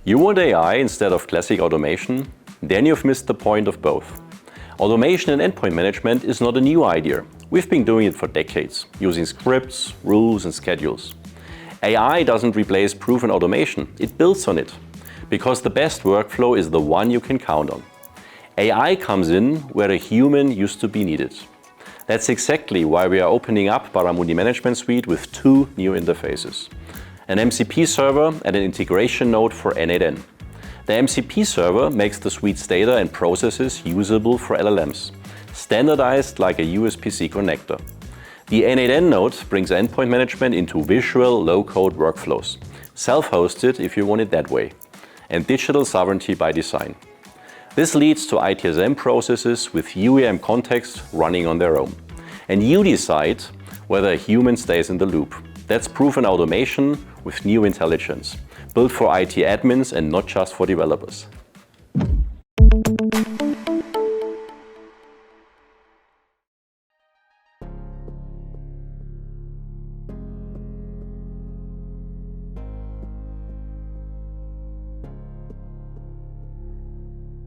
You want AI instead of classic automation? Then you've missed the point of both. Automation and endpoint management is not a new idea. We've been doing it for decades, using scripts, rules and schedules. AI doesn't replace proven automation, it builds on it. Because the best workflow is the one you can count on. AI comes in where a human used to be needed. That's exactly why we are opening up Baramundi Management Suite with two new interfaces. An MCP server and an integration node for N8N. The MCP server makes the suite's data and processes usable for LLMs, standardized like a USB-C connector. The N8N node brings endpoint management into visual, low-code workflows, self-hosted if you want it that way, and digital sovereignty by design. This leads to ITSM processes with UEM context running on their own. And you decide whether a human stays in the loop. That's proven automation with new intelligence, built for IT admins and not just for developers.